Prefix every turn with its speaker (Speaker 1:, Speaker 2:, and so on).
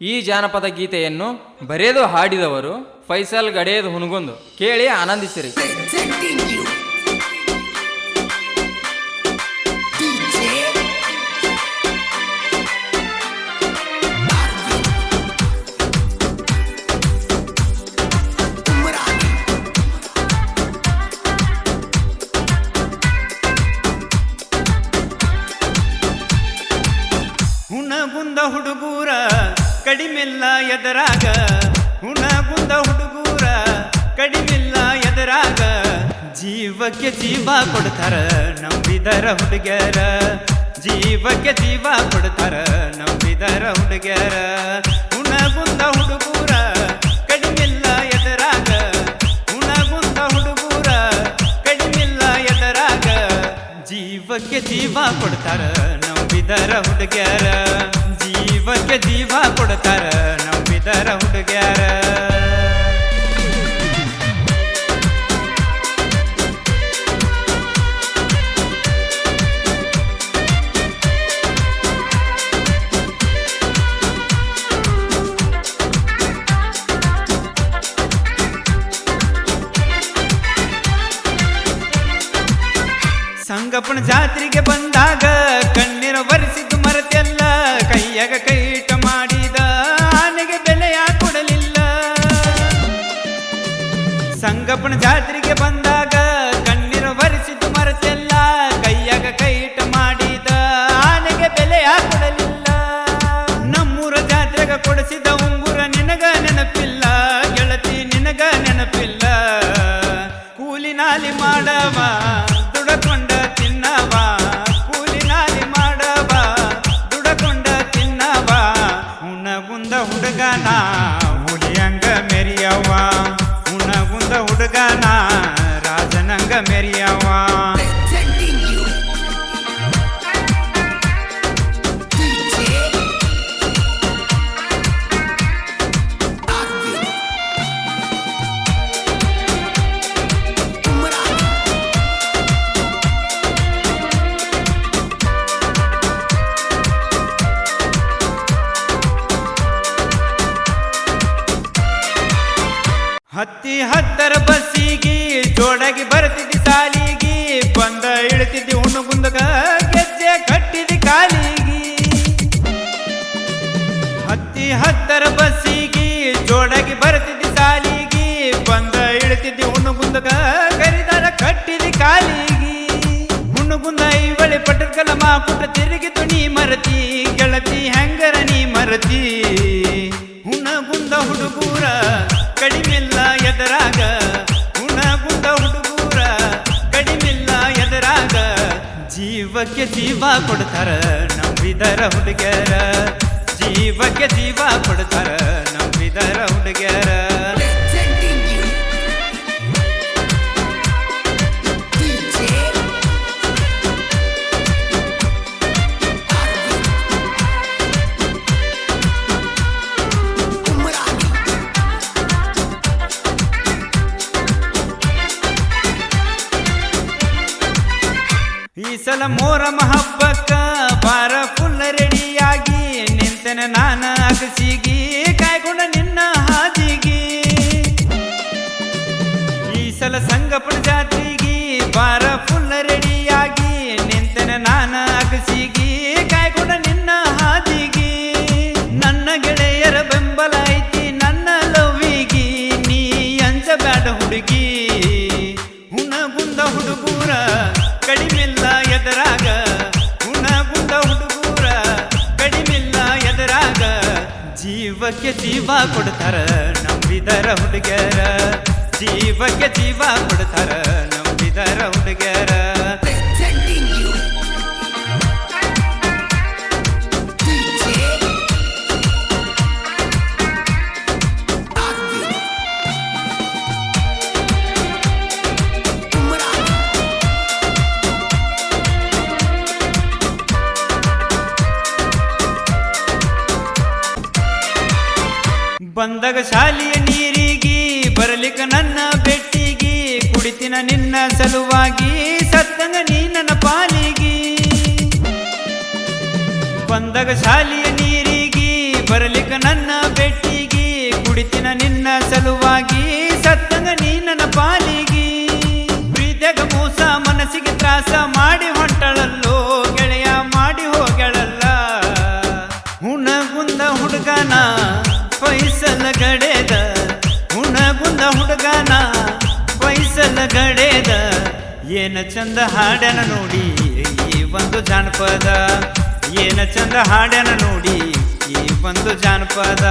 Speaker 1: ಈ ಜಾನಪದ ಗೀತೆಯನ್ನು ಬರೆದು ಹಾಡಿದವರು ಫೈಸಲ್ ಗಡೇದ್ ಹುನಗುಂದ್. ಕೇಳಿ ಆನಂದಿಸಿರಿ.
Speaker 2: ಹುನಗುಂದ ಹುಡುಗೂರ ಕಡಿಮೆಲ್ಲ ಎದರಾಗ, ಹುನಗುಂದ ಹುಡುಗೂರ ಕಡಿಮೆಲ್ಲ ಎದರಾಗ, ಜೀವಕ್ಕೆ ಜೀವ ಕೊಡ್ತಾರ ನಂಬಿದರ ಹುಡುಗ್ಯಾರ, ಜೀವಕ್ಕೆ ಜೀವ ಕೊಡ್ತಾರ ನಂಬಿದರ ಹುಡುಗ್ಯಾರ. ಹುನಗುಂದ ಹುಡುಗೂರ ಕಡಿಮೆಲ್ಲ ಎದರಾಗ, ಹುನಗುಂದ ಹುಡುಗೂರ ಕಡಿಮೆಲ್ಲ ಎದರಾಗ, ಜೀವಕ್ಕೆ ಜೀವ ಕೊಡ್ತಾರ ನಂಬಿದರ ಹುಡುಗ್ಯಾರ, ಜೀವಕ್ಕೆ ಜೀವ ಕೊಡ್ತಾರ ನಂಬಿದರ ಹುಡುಗ್ಯಾರ. ಸಂಗಪ್ಪನ ಜಾತ್ರೆಗೆ ಬಂದಾಗ ಕಣ್ಣೀರ ಬರೆಸಿದ್ದು ಮರೆತೆಲ್ಲ, ಕೈಯಾಗ ಕೈಟ ಮಾಡಿದ ಆನೆಗೆ ಬೆಲೆಯ ಕೊಡಲಿಲ್ಲ. ಸಂಗಪ್ಪನ ಜಾತ್ರೆಗೆ ಬಂದಾಗ ಕಣ್ಣೀರ ಬರೆಸಿದ್ದು ಮರೆತೆಲ್ಲ, ಕೈಯಾಗ ಕೈಟ ಮಾಡಿದ ಆನೆಗೆ ಬೆಲೆಯ ಕೊಡಲಿಲ್ಲ. ನಮ್ಮೂರ ಜಾತ್ರೆಗೆ ಕೊಡಿಸಿದ ಉಂಗುರ ನಿನಗ ನೆನಪಿಲ್ಲ ಗೆಳತಿ, ನಿನಗ ನೆನಪಿಲ್ಲ. ಕೂಲಿ ನಾಲಿ ಮಾಡವ ದುಡಕೊಂಡ ತಿನ್ನವ, ಕೂಲಿ ನಾಲಿ ಮಾಡವ ದುಡಕೊಂಡ ತಿನ್ನವ, ಹುನಗುಂದ ಹುಡುಗನ ಹುಲಿಯಂಗ ಮೆರಿಯವ್ವ, ಹುನಗುಂದ ಹುಡುಗನ ರಾಜನಂಗ ಮೆರಿಯವ್ವ. ಹತ್ತಿ ಹತ್ತರ ಬಸ್ಸಿಗೆ ಜೋಡಾಗಿ ಬರ್ತಿದ್ದಿ ಸಾಲಿಗೆ, ಬಂದ ಇಳ್ತಿದ್ದಿ ಹುಣಗುಂದಗ ಗೆಜ್ಜೆ ಕಟ್ಟಿದಿ ಕಾಲಿಗೆ. ಹತ್ತಿ ಹತ್ತರ ಬಸ್ಸಿಗೆ ಜೋಡಾಗಿ ಬರ್ತಿದ್ದಿ ಸಾಲಿಗೆ, ಬಂದ ಇಳ್ತಿದ್ದಿ ಹುಣಗುಂದಗ ಕರಿದಾರ ಕಟ್ಟಿದಿ ಕಾಲಿಗೆ. ಹುಣಗುಂದ ಐವಳೆ ಪಟರ್ಕಲ ಮಾಕುಟ ತಿರುಗಿತು ನೀ ಮರತಿ ಗೆಳತಿ, ಹೆಂಗರ ನೀ ಮರತಿ. ಹುಣಗುಂದ ಹುಡುಗೂರ ಕಡಿಮೆಲ್ಲ ಎದರಾಗ, ಹುನಗುಂದ ಹುಡುಗೂರ ಕಡಿಮೆಲ್ಲ ಎದರಾಗ, ಜೀವಕ್ಕೆ ಜೀವ ಕೊಡ್ತಾರ ನಂಬಿದರ ಹುಡುಗ್ಯಾರ, ಜೀವಕ್ಕೆ ಜೀವ ಕೊಡ್ತಾರ ನಂಬಿದರ ಹುಡುಗ್ಯಾರ. ಈ ಸಲ ಮೋರಮ ಹಬ್ಬಕ್ಕ ಬಾರ ಫುಲ್ ರೆಡಿಯಾಗಿ, ನಿಂತನ ನಾನ ಅಗಸಿಗಿ ಕಾಯ್ಕೊಂಡ ನಿನ್ನ ಹಾದಿಗಿ. ಈ ಸಲ ಸಂಗಪ್ಪನ ಜಾತ್ರೆಗಿ ಬಾರ ಫುಲ್ ರೆಡಿಯಾಗಿ, ನಿಂತನ ನಾನ ಅಗಸಿಗಿ ಕಾಯ್ಕೊಂಡ ನಿನ್ನ ಹಾದಿಗಿ. ನನ್ನ ಗೆಳೆಯರ ಬೆಂಬಲ ಐತಿ ನನ್ನ ಲವ್ವಿಗಿ, ನೀ ಅಂಜಬ್ಯಾಡ ಹುಡುಗಿ. ಹುನಗುಂದ ಹುಡುಗೂರ ಕಡಿಮೆಲ್ಲ ಎದರಾಗ, ಹುನಗುಂದ ಹುಡುಗೂರ ಕಡಿಮೆಲ್ಲ ಎದರಾಗ, ಜೀವಕ್ಕೆ ಜೀವ ಕೊಡ್ತಾರ ನಂಬಿದರ ಹುಡುಗ್ಯಾರ, ಜೀವಕ್ಕೆ ಜೀವ ಕೊಡ್ತಾರ ನಂಬಿದರ ಹುಡುಗ್ಯಾರ. ಬಂದಾಗ ಶಾಲೆಯ ನೀರಿಗೆ ಬರಲಿಕ್ಕ ನನ್ನ ಬೆಟ್ಟಿಗೆ, ಕುಡಿತಿನ ನಿನ್ನ ಸಲುವಾಗಿ ಸತ್ತಂಗ ನೀ ನನ್ನ ಪಾಲಿಗೆ. ಬಂದಾಗ ಶಾಲೆಯ ನೀರಿಗೆ ಬರಲಿಕ್ಕ ನನ್ನ ದುಡಿತಿನ ನಿನ್ನ ಸಲುವಾಗಿ ಸತ್ತಂಗ ನೀ ನನ್ನ ಪಾಲಿಗಿ ಪ್ರೀತಿಯಾಗ ಮೋಸ ಮನಸ್ಸಿಗೆ ತ್ರಾಸ ಮಾಡಿ ಹೊಂಟಳಲ್ಲೋ ಗೆಳೆಯ ಮಾಡಿ ಹೋಗಳಲ್ಲ ಹುಣಗುಂದ ಹುಡುಗನ ಫೈಸಲ ಗಡೆದ ಹುಣಗುಂದ ಹುಡುಗನ ಫೈಸಲ ಗಡೆದ ಏನ ಚಂದ ಹಾಡನ ನೋಡಿ ಈ ಒಂದು ಜಾನಪದ ಏನ ಚಂದ ಹಾಡನ ನೋಡಿ ಈ ಒಂದು ಜಾನಪದ